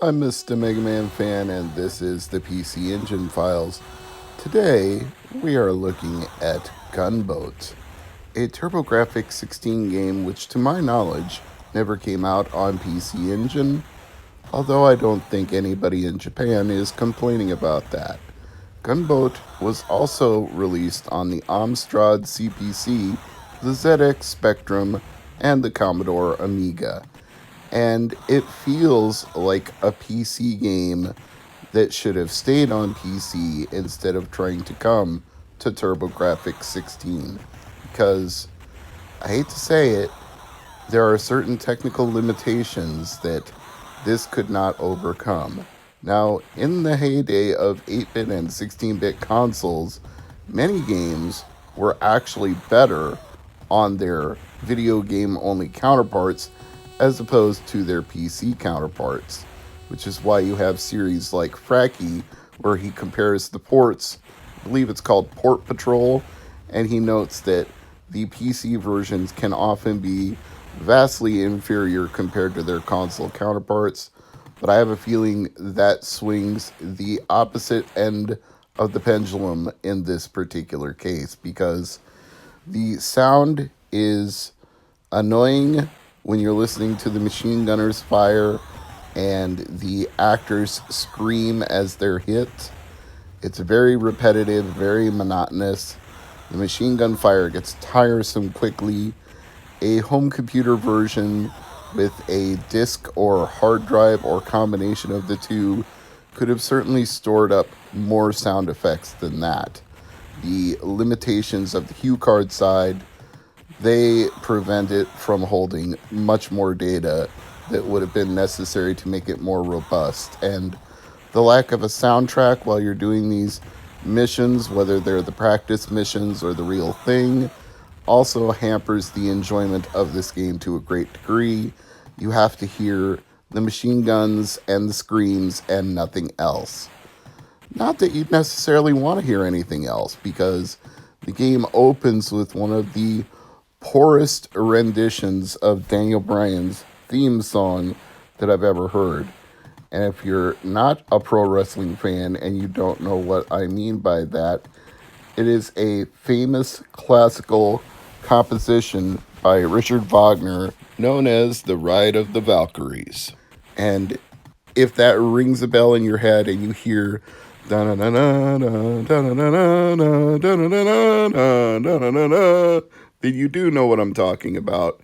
I'm Mr. MegaManFan, and this is the PC Engine Files. Today, we are looking at Gunboat, a TurboGrafx 16 game which, to my knowledge, never came out on PC Engine, although I don't think anybody in Japan is complaining about that. Gunboat was also released on the Amstrad CPC, the ZX Spectrum, and the Commodore Amiga, and it feels like a PC game that should have stayed on PC instead of trying to come to TurboGrafx 16. Because, I hate to say it, there are certain technical limitations that this could not overcome. Now, in the heyday of 8-bit and 16-bit consoles, many games were actually better on their video game only counterparts as opposed to their PC counterparts, which is why you have series like Fracky, where he compares the ports. I believe it's called Port Patrol, and he notes that the PC versions can often be vastly inferior compared to their console counterparts, but I have a feeling that swings the opposite end of the pendulum in this particular case, because the sound is annoying when you're listening to the machine gunners fire and the actors scream as they're hit. It's very repetitive, very monotonous. The machine gun fire gets tiresome quickly. A home computer version with a disk or hard drive or combination of the two could have certainly stored up more sound effects than that. The limitations of the HuCard side, they prevent it from holding much more data that would have been necessary to make it more robust. And the lack of a soundtrack while you're doing these missions, whether they're the practice missions or the real thing, also hampers the enjoyment of this game to a great degree. You have to hear the machine guns and the screams and nothing else. Not that you'd necessarily want to hear anything else, because the game opens with one of the poorest renditions of Daniel Bryan's theme song that I've ever heard. And if you're not a pro wrestling fan and you don't know what I mean by that, it is a famous classical composition by Richard Wagner known as The Ride of the Valkyries. And if that rings a bell in your head and you hear then you do know what I'm talking about.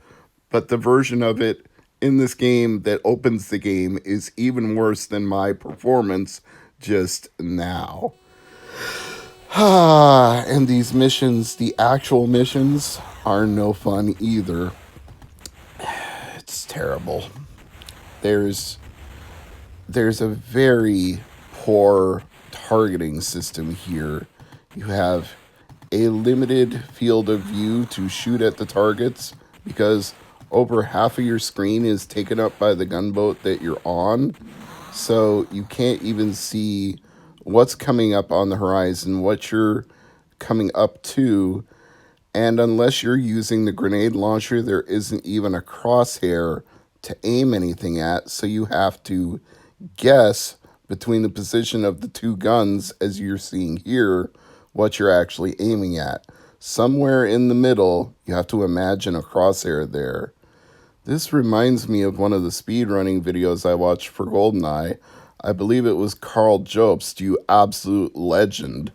But the version of it in this game that opens the game is even worse than my performance just now. And these missions, the actual missions, are no fun either. It's terrible. There's a very poor targeting system here. You have a limited field of view to shoot at the targets because over half of your screen is taken up by the gunboat that you're on. So you can't even see what's coming up on the horizon, what you're coming up to. And unless you're using the grenade launcher, there isn't even a crosshair to aim anything at. So you have to guess between the position of the two guns, as you're seeing here, what you're actually aiming at. Somewhere in the middle, you have to imagine a crosshair there. This reminds me of one of the speedrunning videos I watched for GoldenEye. I believe it was Carl Jobst, you absolute legend.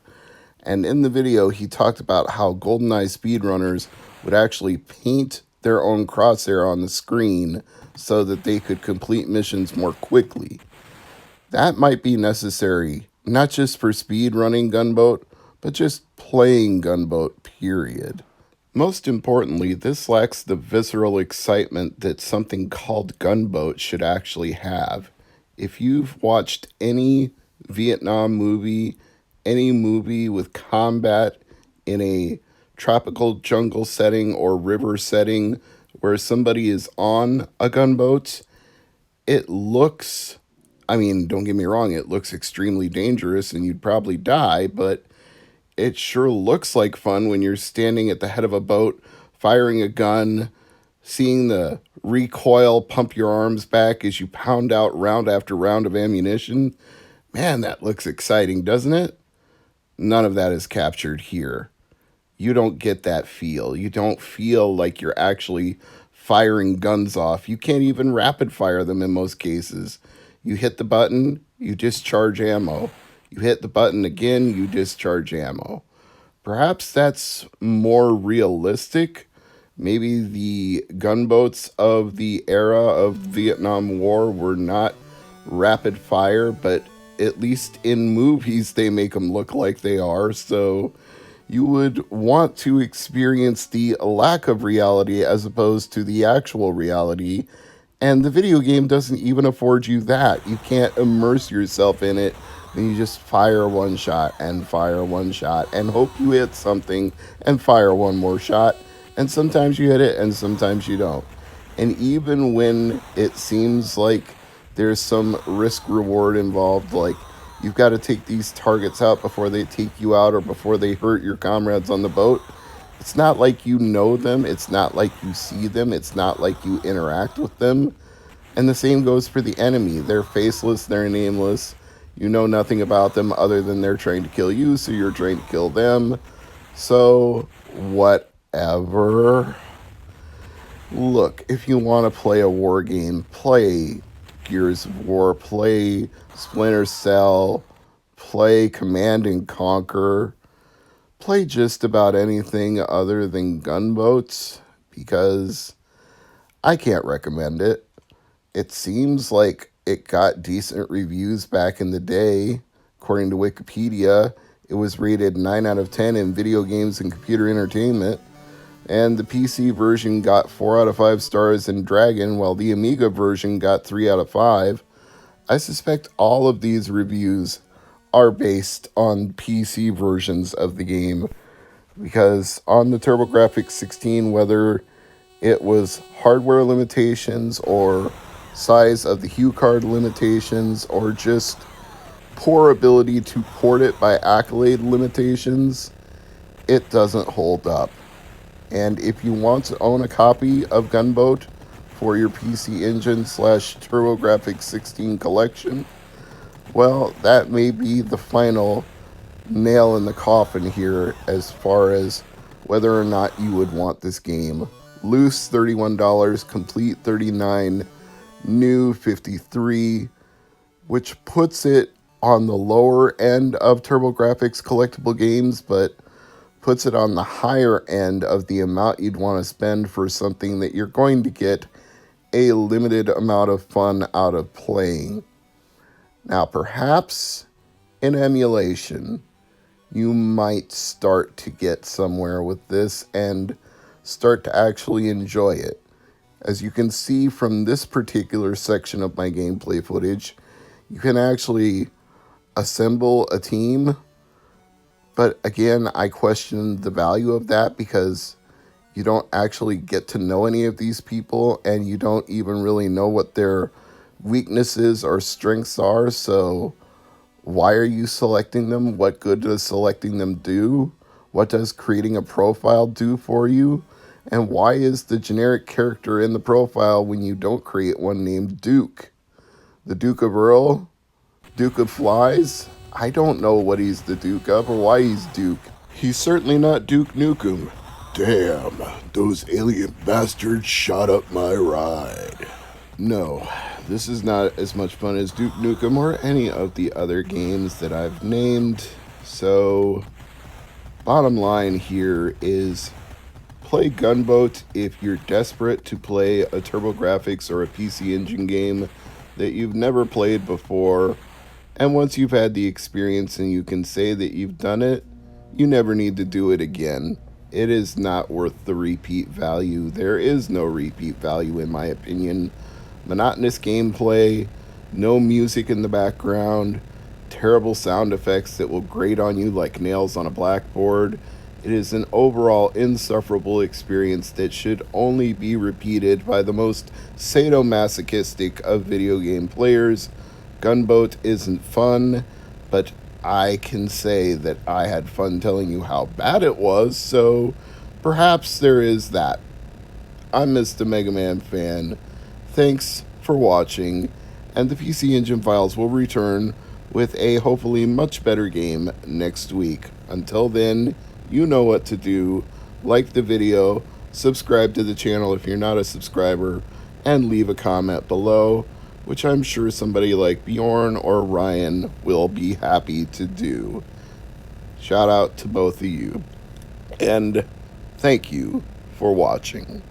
And in the video, he talked about how GoldenEye speedrunners would actually paint their own crosshair on the screen so that they could complete missions more quickly. That might be necessary, not just for speedrunning Gunboat, but just playing Gunboat, period. Most importantly, this lacks the visceral excitement that something called Gunboat should actually have. If you've watched any Vietnam movie, any movie with combat in a tropical jungle setting or river setting where somebody is on a gunboat, it looks, I mean, don't get me wrong, it looks extremely dangerous and you'd probably die, but it sure looks like fun when you're standing at the head of a boat, firing a gun, seeing the recoil, pump your arms back as you pound out round after round of ammunition. Man, that looks exciting, doesn't it? None of that is captured here. You don't get that feel. You don't feel like you're actually firing guns off. You can't even rapid fire them in most cases. You hit the button, you discharge ammo. You hit the button again, you discharge ammo. Perhaps that's more realistic. Maybe the gunboats of the era of the Vietnam War were not rapid fire, but at least in movies they make them look like they are. So you would want to experience the lack of reality as opposed to the actual reality. And the video game doesn't even afford you that. You can't immerse yourself in it. And you just fire one shot and fire one shot and hope you hit something and fire one more shot. And sometimes you hit it and sometimes you don't. And even when it seems like there's some risk reward involved, like you've got to take these targets out before they take you out or before they hurt your comrades on the boat, it's not like you know them. It's not like you see them. It's not like you interact with them. And the same goes for the enemy. They're faceless. They're nameless. You know nothing about them other than they're trying to kill you, so you're trying to kill them. So, whatever. Look, if you want to play a war game, play Gears of War, play Splinter Cell, play Command and Conquer, play just about anything other than gunboats, because I can't recommend it. It seems like it got decent reviews back in the day. According to Wikipedia, it was rated 9 out of 10 in video games and computer entertainment. And the PC version got 4 out of 5 stars in Dragon, while the Amiga version got 3 out of 5. I suspect all of these reviews are based on PC versions of the game, because on the TurboGrafx 16, whether it was hardware limitations or size of the hue card limitations or just poor ability to port it by Accolade limitations, it doesn't hold up. And if you want to own a copy of Gunboat for your PC Engine / TurboGrafx 16 collection, well, that may be the final nail in the coffin here as far as whether or not you would want this game. Loose $31, complete $39, new $53, which puts it on the lower end of TurboGrafx collectible games, but puts it on the higher end of the amount you'd want to spend for something that you're going to get a limited amount of fun out of playing. Now, perhaps in emulation, you might start to get somewhere with this and start to actually enjoy it. As you can see from this particular section of my gameplay footage, you can actually assemble a team. But again, I question the value of that because you don't actually get to know any of these people and you don't even really know what their weaknesses or strengths are. So why are you selecting them? What good does selecting them do? What does creating a profile do for you? And why is the generic character in the profile when you don't create one named Duke? The Duke of Earl? Duke of Flies? I don't know what he's the Duke of or why he's Duke. He's certainly not Duke Nukem. Damn, those alien bastards shot up my ride. No, this is not as much fun as Duke Nukem or any of the other games that I've named. So, bottom line here is play Gunboat if you're desperate to play a TurboGrafx or a PC Engine game that you've never played before. And once you've had the experience and you can say that you've done it, you never need to do it again. It is not worth the repeat value. There is no repeat value in my opinion. Monotonous gameplay, no music in the background, terrible sound effects that will grate on you like nails on a blackboard. It is an overall insufferable experience that should only be repeated by the most sadomasochistic of video game players. Gunboat isn't fun, but I can say that I had fun telling you how bad it was, so perhaps there is that. I'm Mr. MegaManFan. Thanks for watching, and the PC Engine Files will return with a hopefully much better game next week. Until then, you know what to do. Like the video, subscribe to the channel if you're not a subscriber, and leave a comment below, which I'm sure somebody like Bjorn or Ryan will be happy to do. Shout out to both of you, and thank you for watching.